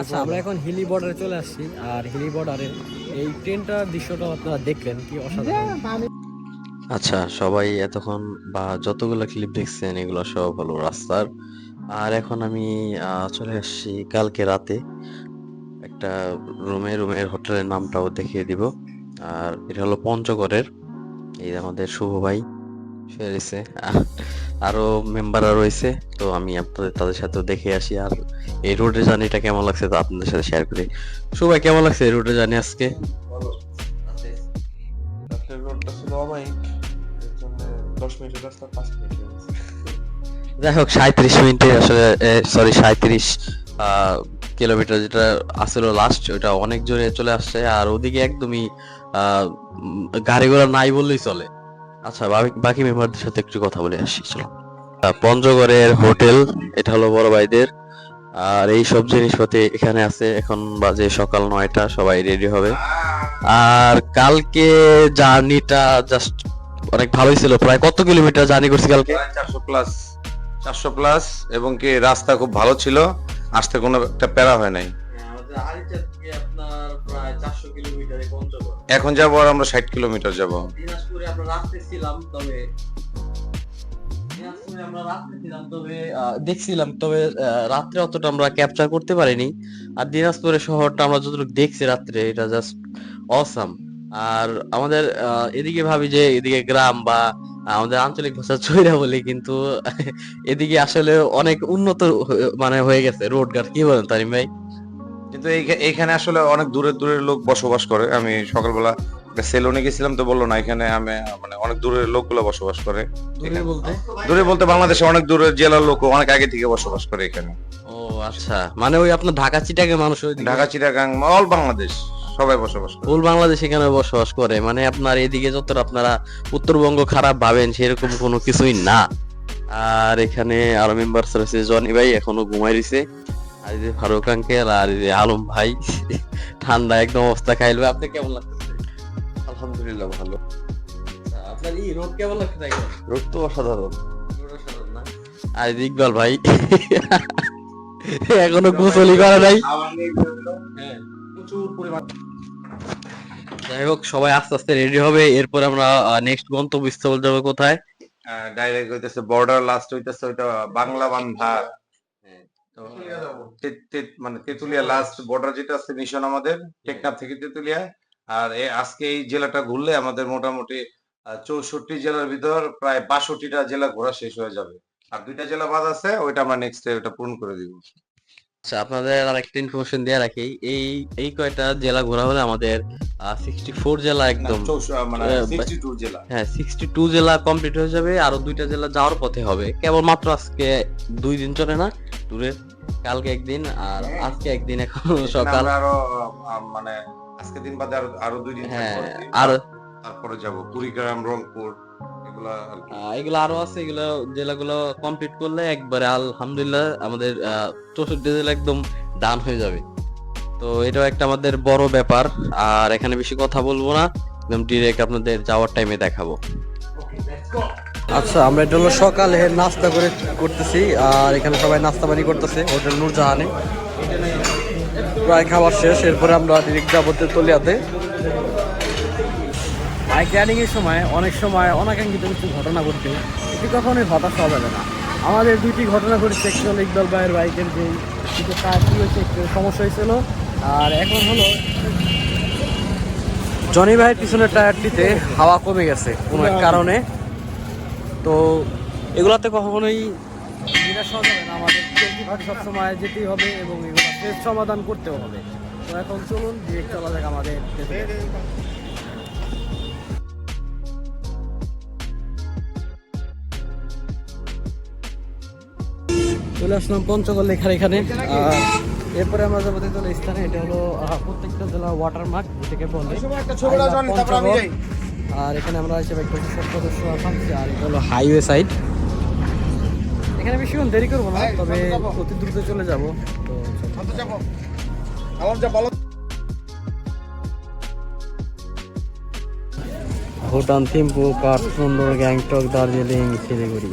আচ্ছা, আমরা এখন হিলি বর্ডারে চলে আসছি। আর হিলি বর্ডারে এই ট্রেনটার দৃশ্যটা আপনারা দেখলেন, কি অসাধারণ। আচ্ছা, সবাই এতক্ষণ বা যতগুলো ক্লিপ দেখছেন এগুলো সব হলো রাস্তার। আর এখন আমি চলে আসছি কালকে রাতে একটা রুমের হোটেলের নামটাও দেখিয়ে দিব। আর এটা হলো পঞ্চগড়ের। এই আমাদের শুভ ভাই সে রয়েছে, আরো মেম্বাররা রয়েছে। তো আমি আপনাদের তাদের সাথেও দেখে আসি। আর এই রোডের জার্নিটা কেমন লাগছে তো আপনাদের সাথে শেয়ার করি। শুভ ভাই, কেমন লাগছে এই রোডের জার্নি আজকে? ভালো। রাতের রোডটা ছিল অমায়িক, এর জন্য 10 মিনিটের রাস্তা 5 মিনিট হয়ে গেছে। যাই হোক, 37 মিনিটে আসলে, সরি 37 কিলোমিটার যেটা আসলে লাস্ট, ওটা অনেক জোরে চলে আসছে। আর ওদিকে একদমই গাড়ি ঘোড়া নাই বললেই চলে। আচ্ছা, বাকি মেম্বারদের সাথে একটু কথা বলে আসি, চলো। পঞ্চগড়ের হোটেল, এটা হলো বড় ভাইদের। আর এই সব জিনিসপাতি এখানে আছে। এখন বাজে সকাল 9টা, সবাই রেডি হবে। আর কালকে জার্নিটা জাস্ট অনেক ভালোই ছিল। প্রায় কত কিলোমিটার জার্নি করছি কালকে? প্রায় 400 প্লাস, এবং কি রাস্তা খুব ভালো ছিল, আসতে কোনো একটা প্যারা হয় নাই। এখন যাবো আর আমরা 60 কিলোমিটার যাবো। দিনাজপুরে আমরা রাত্রে ছিলাম, তবে দেখছিলাম, তবে রাত্রে অতটা আমরা ক্যাপচার করতে পারিনি। আর দিনাজপুরের শহরটা আমরা যতটুকু দেখছি রাত্রে, এটা জাস্ট অসাম। আর আমাদের এদিকে ভাবি যে এদিকে গ্রাম বা আমাদের আঞ্চলিক ভাষা চৈরা বলি, কিন্তু এদিকে আসলে অনেক উন্নত মানে হয়ে গেছে রোড ঘাট, কি বলেন তারিম ভাই? কিন্তু এইখানে আসলে অনেক দূরের দূরের লোক বসবাস করে। আমি সকালবেলা একটা সেলুনে গেছিলাম, তো বললো না এখানে আমি মানে অনেক দূরের লোকগুলো বসবাস করে। দূরে বলতে? দূরে বলতে বাংলাদেশে অনেক দূরের জেলার লোক অনেক আগে থেকে বসবাস করে এখানে। ও আচ্ছা, মানে ওই আপনার ঢাকা চিটাগাং মানুষ, ঢাকা, চিটাগাং, অল বাংলাদেশ সবাই বসবাস করে। ফুল বাংলাদেশ এখানে বসবাস করে। মানে আপনার এদিকে যতটা আপনারা উত্তরবঙ্গ খারাপ ভাবেন, সেরকম কোনো কিছুই না। আর এখানে আরো মেম্বার রয়েছে, জনি ভাই এখনো ঘুমাই রয়েছে, আর এই যে ফারুক আঙ্কেল, আর এই যে আলম ভাই। ঠান্ডা একদম অবস্থা খাইলবে। আপনি কেমন লাগতেছে? আলহামদুলিল্লাহ ভালো। আপনার এই রোড কেমন লাগছে? রোদ তো অসাধারণ। আর এই যে ইকবাল ভাই, এখনো গোসলই করে নাই। প্রচুর পরিমাণ। যাই হোক, সবাই আস্তে আস্তে রেডি হবে। এরপর আমরা নেক্সট গন্তব্যস্থল যাবো কোথায়? ডাইরেক্ট হইতেছে বর্ডার, লাস্ট হইতেছে ওইটা বাংলা বান্ধা। মানে তেতুলিয়া লাস্ট বর্ডার যেটা আছে মিশন আমাদের, টেকনাফ থেকে তেতুলিয়া। আর আজকে এই জেলাটা ঘুরলে আমাদের মোটামুটি 64 জেলার ভিতর প্রায় 62টা জেলা ঘোরা শেষ হয়ে যাবে। আর 2টা জেলা বাদ আছে, ওইটা আমরা নেক্সট ডে ওটা পূরণ করে দিব। আচ্ছা, আপনাদের আরেকটা ইনফরমেশন দিয়ে রাখি। এই এই কয়টা জেলা ঘোরা হলে আমাদের 64 জেলা একদম, মানে 62 জেলা। হ্যাঁ 62 জেলা কমপ্লিট হয়ে যাবে। আরো 2টা জেলা যাওয়ার পথে হবে। কেবলমাত্র আজকে 2 দিন চলে না ট্যুরে, কালকে একদিন আর আজকে একদিন। এখন সকাল আরো মানে আজকে দিন বাদে আরো 2 দিন হ্যাঁ, থাকবো, আর তারপরে যাব কুড়িগ্রাম, রংপুর, এগুলা আর কি। এগুলো আরো আছে। এগুলো জেলাগুলো কমপ্লিট করলে একবারে আলহামদুলিল্লাহ আমাদের 64 জেলা একদম ডান হয়ে যাবে। তো এটাও একটা আমাদের বড় ব্যাপার। আর এখানে বেশি কথা বলবো না, একদম ডিরেক্ট আপনাদের যাওয়ার টাইমে দেখাবো। আচ্ছা, আমরা এটা হলো সকালে নাস্তা করতেছি। আর এখানে সবাই নাস্তা পানি করতেছে হোটেল নূরজাহানে। প্রায় খাবার শেষ, এরপরে আমরা ডিরেক্ট যাবো তেতুলিয়াতে। বাইক রাইডিং এর সময় অনেক সময় অনাকাঙ্ক্ষিত কিছু ঘটনা ঘটছে, এটি কখনোই হতাশ হওয়া যাবে না। আমাদের 2টি ঘটনা ঘটেছে। একটি হলো ইকবাল ভাইয়ের বাইকের যে কিছু টায়ার কি হয়েছে, একটু সমস্যা হয়েছিল। আর এখন হলো জনি ভাইয়ের পিছনের টায়ারটিতে হাওয়া কমে গেছে কোনো এক কারণে। তো এগুলাতে কখনোই নিরাশ হওয়া যাবে না, আমাদের সবসময় যেতেই হবে এবং এগুলো সমাধান করতেও হবে। তো এখন চলুন ডিরেক্ট চলা যাক আমাদের। চলে আসলাম পঞ্চগড় লেখার এখানে। এরপরে আমরা যাবো তেতুলিয়া স্থানে। এটা হলো প্রত্যেকটা জেলা ওয়াটার মার্ক যেটাকে বলে। আর এখানে আমরা হিসেবে সদস্য থামছি। আর এটা হলো হাইওয়ে সাইড। এখানে বেশিক্ষণ দেরি করবো না, তবে অতি দ্রুত চলে যাবো। ভুটান, থিম্পু, কাঠমান্ডু, গ্যাংটক, দার্জিলিং, শিলিগুড়ি।